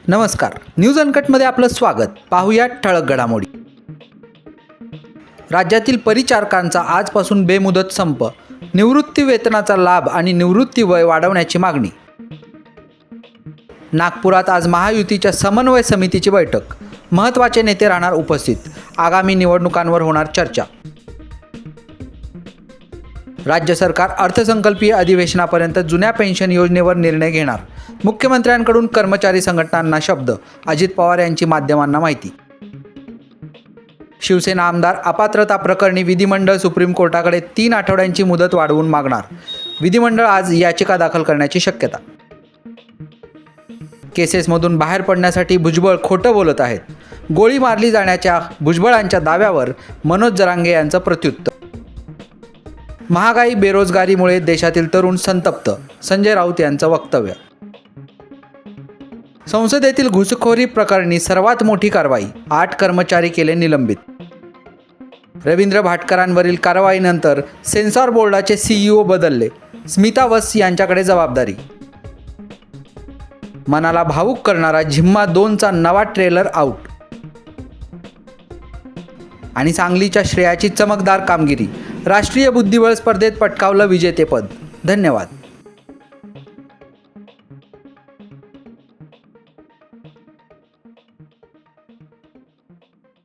नमस्कार, न्यूज अनकटमध्ये आपलं स्वागत. पाहूया ठळक घडामोडी. राज्यातील परिचारकांचा आजपासून बेमुदत संप. निवृत्ती वेतनाचा लाभ आणि निवृत्ती वय वाढवण्याची मागणी. नागपुरात आज महायुतीच्या समन्वय समितीची बैठक. महत्त्वाचे नेते राहणार उपस्थित. आगामी निवडणुकांवर होणार चर्चा. राज्य सरकार अर्थसंकल्पीय अधिवेशनापर्यंत जुन्या पेन्शन योजनेवर निर्णय घेणार. मुख्यमंत्र्यांकडून कर्मचारी संघटनांना शब्द. अजित पवार यांची माध्यमांना माहिती. शिवसेना आमदार अपात्रता प्रकरणी विधिमंडळ सुप्रीम कोर्टाकडे 3 आठवड्यांची मुदत वाढवून मागणार. विधिमंडळ आज याचिका दाखल करण्याची शक्यता. केसेसमधून बाहेर पडण्यासाठी भुजबळ खोटं बोलत आहेत. गोळी मारली जाण्याच्या भुजबळांच्या दाव्यावर मनोज जरांगे यांचं प्रत्युत्तर. महागाई बेरोजगारीमुळे देशातील तरुण संतप्त. संजय राऊत यांचं वक्तव्य. संसदेतील घुसखोरी प्रकरणी सर्वात मोठी कारवाई. 8 कर्मचारी केले निलंबित. रवींद्र भाटकरांवरील कारवाईनंतर सेन्सॉर बोर्डाचे CEO बदलले. स्मिता वस यांच्याकडे जबाबदारी. मनाला भावूक करणारा झिम्मा 2चा नवा ट्रेलर आउट. आणि सांगलीच्या श्रेयाची चमकदार कामगिरी. राष्ट्रीय बुद्धिबळ स्पर्धेत पटकावलं विजेतेपद. धन्यवाद.